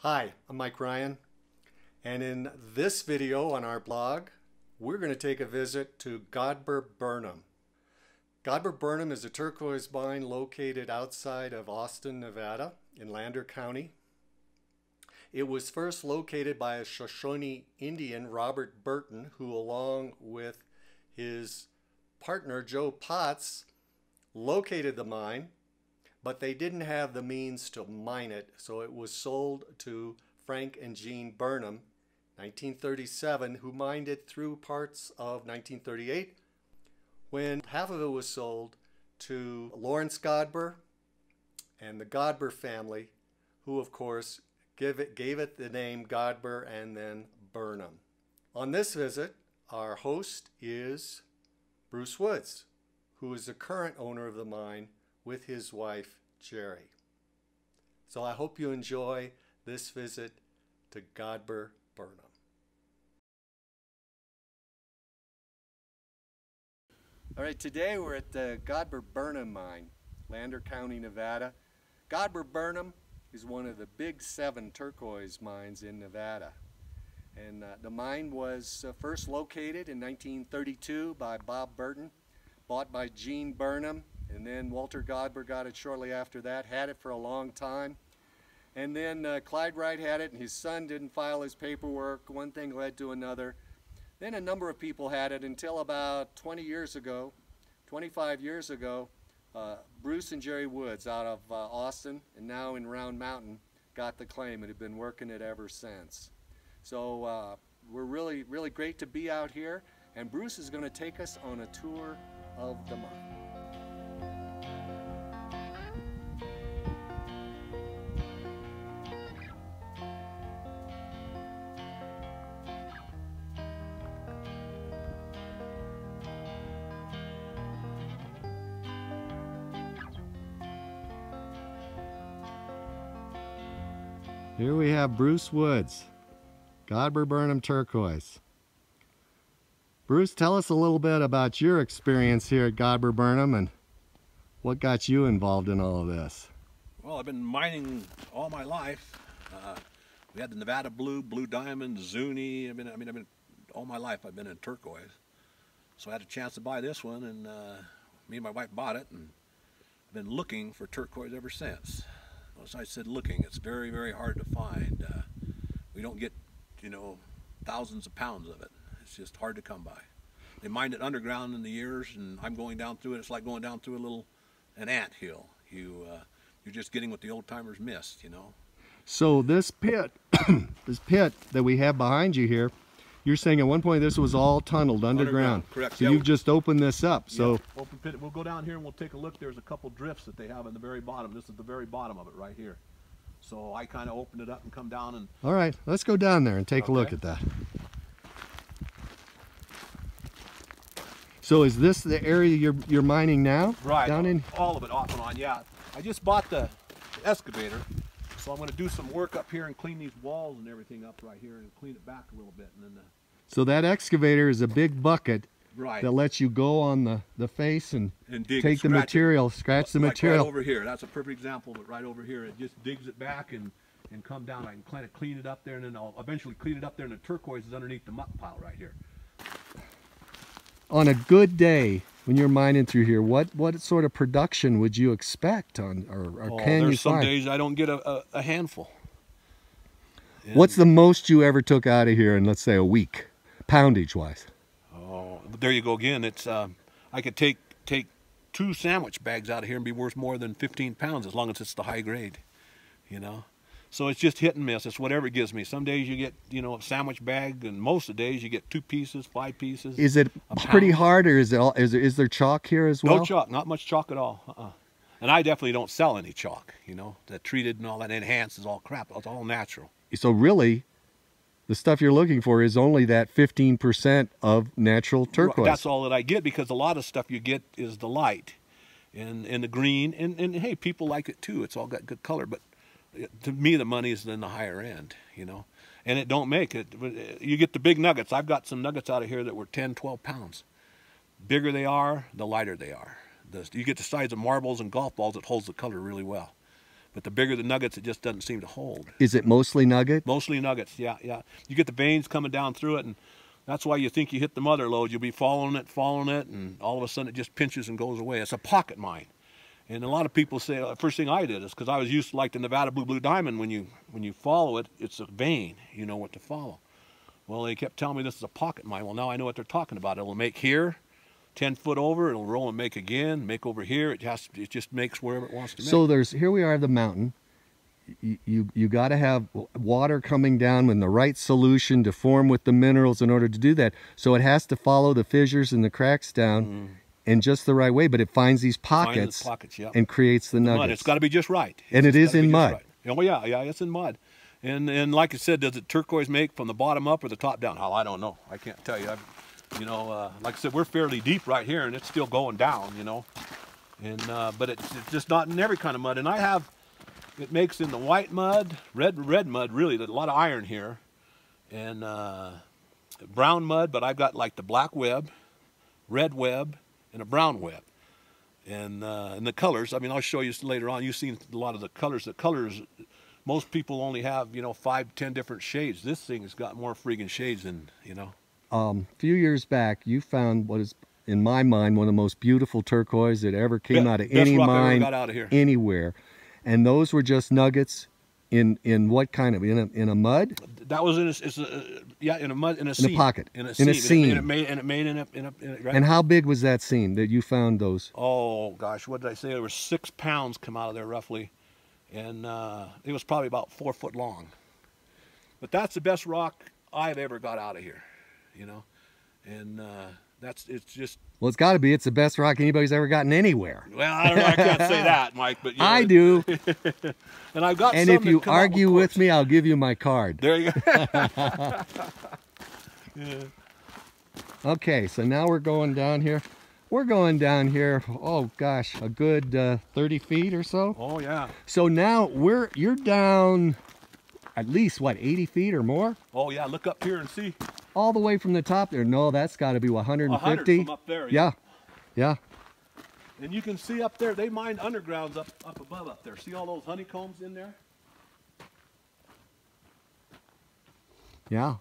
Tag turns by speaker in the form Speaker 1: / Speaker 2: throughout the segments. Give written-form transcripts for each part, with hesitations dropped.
Speaker 1: Hi, I'm Mike Ryan, and in this video on our blog, we're going to take a visit to Godbur, Burnham. Godbur, Burnham is a turquoise mine located outside of Austin, Nevada, in Lander County. It was first located by a Shoshone Indian, Robert Burton, who along with his partner, Joe Potts, located the mine, but they didn't have the means to mine it, so it was sold to Frank and Jean Burnham, 1937, who mined it through parts of 1938, when half of it was sold to Lawrence Godbur and the Godbur family, who of course gave it the name Godbur and then Burnham. On this visit, our host is Bruce Woods, who is the current owner of the mine, with his wife, Jerry. So I hope you enjoy this visit to Godbur, Burnham. All right, today we're at the Godbur Burnham mine, Lander County, Nevada. Godbur Burnham is one of the big 7 turquoise mines in Nevada. And the mine was first located in 1932 by Bob Burton, bought by Jean Burnham. And then Walter Godbur got it shortly after that, had it for a long time. And then Clyde Wright had it, and his son didn't file his paperwork. One thing led to another. Then a number of people had it until about 25 years ago, Bruce and Jerry Woods out of Austin and now in Round Mountain got the claim and have been working it ever since. So we're really great to be out here, and Bruce is going to take us on a tour of the mine. Here we have Bruce Woods, Godbur Burnham Turquoise. Bruce, tell us a little bit about your experience here at Godbur Burnham and what got you involved in all of this.
Speaker 2: Well, I've been mining all my life. We had the Nevada Blue, Blue Diamond, Zuni. I've been all my life I've been in turquoise. So I had a chance to buy this one, and me and my wife bought it, and I've been looking for turquoise ever since. As I said, looking, it's very, very hard to find. We don't get, thousands of pounds of it. It's just hard to come by. They mined it underground in the years, and I'm going down through it. It's like going down through an ant hill. You're just getting what the old timers missed,
Speaker 1: So this pit, this pit that we have behind you here, you're saying at one point this was all tunneled underground.
Speaker 2: Correct.
Speaker 1: So you've just opened this up. So
Speaker 2: yeah, open pit. We'll go down here and we'll take a look. There's a couple drifts that they have in the very bottom. This is the very bottom of it right here. So I kind of opened it up and come down and...
Speaker 1: All right, let's go down there and take a look at that. So is this the area you're mining now?
Speaker 2: Right,
Speaker 1: down in
Speaker 2: all of it off and on, yeah. I just bought the excavator, so I'm going to do some work up here and clean these walls and everything up right here and clean it back a little bit. And then
Speaker 1: so that excavator is a big bucket
Speaker 2: right.
Speaker 1: that lets you go on the face and
Speaker 2: dig,
Speaker 1: take the material, scratch the material.
Speaker 2: Right over here, that's a perfect example, but right over here, it just digs it back and come down. I can kind of clean it up there, and then I'll eventually clean it up there, and the turquoise is underneath the muck pile right here.
Speaker 1: On a good day, when you're mining through here, what sort of production would you expect on, or can you
Speaker 2: There's some
Speaker 1: find?
Speaker 2: days I don't get a handful. And
Speaker 1: what's the most you ever took out of here in, let's say, a week, poundage wise?
Speaker 2: Oh, there you go again. It's I could take 2 sandwich bags out of here and be worth more than 15 pounds as long as it's the high grade, So it's just hit and miss. It's whatever it gives me. Some days you get, a sandwich bag, and most of the days you get 2 pieces, 5 pieces.
Speaker 1: Is it pretty hard, or is there chalk here as well?
Speaker 2: No chalk, not much chalk at all. And I definitely don't sell any chalk. That treated and all that enhanced is all crap. It's all natural.
Speaker 1: So really, the stuff you're looking for is only that 15% of natural turquoise.
Speaker 2: That's all that I get, because a lot of stuff you get is the light and the green, and hey, people like it too. It's all got good color, but to me the money is in the higher end, and it don't make it. You get the big nuggets. I've got some nuggets out of here that were 10, 12 pounds. Bigger they are, the lighter they are. You get the size of marbles and golf balls, it holds the color really well. But the bigger the nuggets, it just doesn't seem to hold.
Speaker 1: Is it mostly nugget?
Speaker 2: Mostly nuggets, yeah, yeah. You get the veins coming down through it, and that's why you think you hit the mother lode. You'll be following it, and all of a sudden it just pinches and goes away. It's a pocket mine. And a lot of people say, first thing I did is, because I was used to like the Nevada blue diamond, when you follow it, it's a vein. You know what to follow. Well, they kept telling me this is a pocket mine. Well, now I know what they're talking about. It'll make here, 10 foot over, it'll roll and make again, make over here. It just makes wherever it wants to make.
Speaker 1: So here we are at the mountain. You got to have water coming down in the right solution to form with the minerals in order to do that. So it has to follow the fissures and the cracks down in just the right way, but it finds these pockets,
Speaker 2: yeah,
Speaker 1: and creates the nuggets.
Speaker 2: Mud. It's got to be just right.
Speaker 1: And it is in mud.
Speaker 2: Right. Oh yeah, it's in mud. And like I said, does it turquoise make from the bottom up or the top down? Oh, I don't know. I can't tell you. Like I said, we're fairly deep right here, and it's still going down. And but it's just not in every kind of mud. And it makes in the white mud, red mud. Really, there's a lot of iron here, and brown mud. But I've got like the black web, red web, and a brown web. And the colors, I mean, I'll show you later on. You've seen a lot of the colors. The colors, most people only have, 5, 10 different shades. This thing has got more freaking shades than,
Speaker 1: A few years back, you found what is, in my mind, one of the most beautiful turquoise that ever came out of any mine anywhere. And those were just nuggets in what kind of, in a mud?
Speaker 2: That was in a mud, in a seam.
Speaker 1: In a pocket.
Speaker 2: In a
Speaker 1: seam.
Speaker 2: And it made in a right?
Speaker 1: And how big was that seam that you found those?
Speaker 2: Oh gosh, what did I say? There were 6 pounds come out of there roughly, and it was probably about 4 foot long. But that's the best rock I've ever got out of here, and it's just.
Speaker 1: Well, it's got to be. It's the best rock anybody's ever gotten anywhere.
Speaker 2: Well, I don't know. I can't say that, Mike, but
Speaker 1: I do.
Speaker 2: And I've got.
Speaker 1: And if you argue with me, I'll give you my card.
Speaker 2: There you go.
Speaker 1: Yeah. Okay, so now we're going down here. We're going down here. Oh gosh, a good 30 feet or so.
Speaker 2: Oh yeah.
Speaker 1: So now you're down at least what, 80 feet or more?
Speaker 2: Oh yeah. Look up here and see.
Speaker 1: All the way from the top there. No, that's got to be 150.
Speaker 2: 100 from up there.
Speaker 1: Yeah. Yeah.
Speaker 2: And you can see up there, they mined undergrounds up above up there. See all those honeycombs in there?
Speaker 1: Yeah.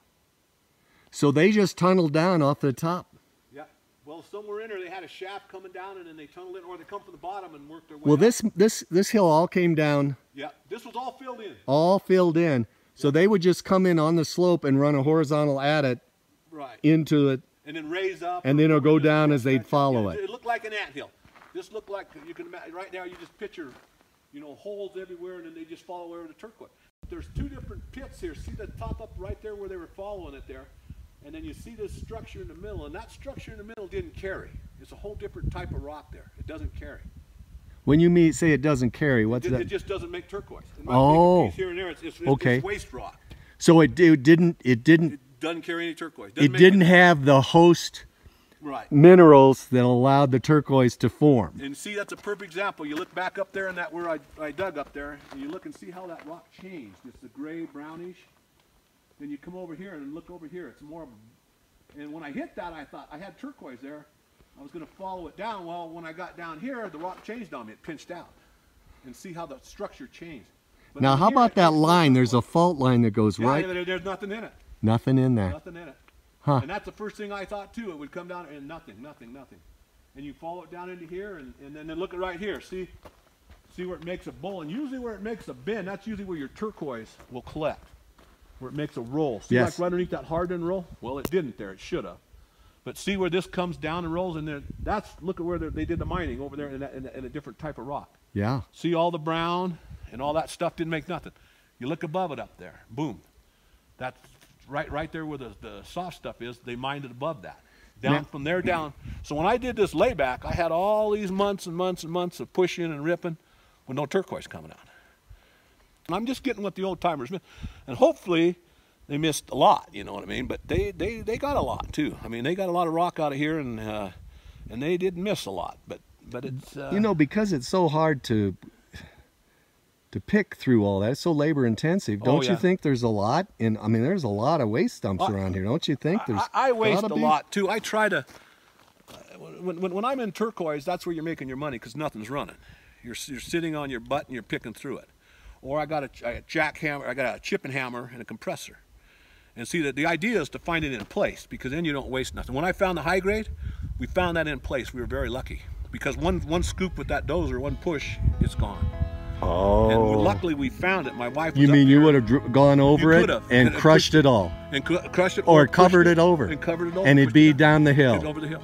Speaker 1: So they just tunneled down off the top.
Speaker 2: Yeah. Well, somewhere in there they had a shaft coming down, and then they tunneled in, or they come from the bottom and worked their way
Speaker 1: up.
Speaker 2: Well,
Speaker 1: this hill all came down.
Speaker 2: Yeah. This was all filled in.
Speaker 1: All filled in. So they would just come in on the slope and run a horizontal at it, into it,
Speaker 2: and then raise up,
Speaker 1: and then it'll go down as they'd follow it.
Speaker 2: It looked like an anthill. This looked like, you can imagine, right now you just picture, holes everywhere, and then they just follow over the turquoise. There's 2 different pits here. See the top up right there where they were following it there, and then you see this structure in the middle, and that structure in the middle didn't carry. It's a whole different type of rock there. It doesn't carry.
Speaker 1: When you say it doesn't carry, what's that?
Speaker 2: It just doesn't make turquoise.
Speaker 1: Oh,
Speaker 2: here and there, it's
Speaker 1: okay.
Speaker 2: waste rock.
Speaker 1: So it doesn't
Speaker 2: carry any turquoise.
Speaker 1: It didn't have the host minerals that allowed the turquoise to form.
Speaker 2: And see, that's a perfect example. You look back up there, and that where I dug up there, and you look and see how that rock changed. It's the gray, brownish. Then you come over here and look over here. It's more. And when I hit that, I thought I had turquoise there. I was going to follow it down. Well, when I got down here, the rock changed on me. It pinched out. And see how the structure changed. But
Speaker 1: now, how about that line? There's a fault line that goes right.
Speaker 2: Yeah, there's nothing in it.
Speaker 1: Nothing in there.
Speaker 2: Nothing in it.
Speaker 1: Huh.
Speaker 2: And that's the first thing I thought too. It would come down and nothing. And you follow it down into here, and then look at right here. See where it makes a bowl. And usually where it makes a bend, that's usually where your turquoise will collect. Where it makes a roll. See, like right underneath that hardened roll? Well, it didn't there. It should have. But see where this comes down and rolls, and then look at where they did the mining over there in a different type of rock.
Speaker 1: Yeah.
Speaker 2: See all the brown and all that stuff didn't make nothing. You look above it up there, boom. That's right there where the soft stuff is. They mined it above that. Down from there down. So when I did this layback, I had all these months and months and months of pushing and ripping with no turquoise coming out. And I'm just getting what the old timers missed. And hopefully they missed a lot, you know what I mean? But they got a lot too. I mean, they got a lot of rock out of here, and they didn't miss a lot. But it's
Speaker 1: because it's so hard to pick through all that. It's so labor intensive. Don't you think there's a lot? There's a lot of waste dumps around here. Don't you think?
Speaker 2: I waste a lot too. I try to. When I'm in turquoise, that's where you're making your money because nothing's running. You're sitting on your butt and you're picking through it. or I got a jackhammer, I got a chipping hammer and a compressor. And see, that the idea is to find it in place, because then you don't waste nothing. When I found the high grade, we found that in place. We were very lucky, because one scoop with that dozer, one push, it's gone.
Speaker 1: Oh.
Speaker 2: And luckily we found it. My wife was
Speaker 1: You
Speaker 2: up
Speaker 1: mean
Speaker 2: there.
Speaker 1: you would have gone over it and crushed it all?
Speaker 2: And crushed it,
Speaker 1: Or covered it over?
Speaker 2: And covered it over.
Speaker 1: And it'd be down the hill?
Speaker 2: Over the hill.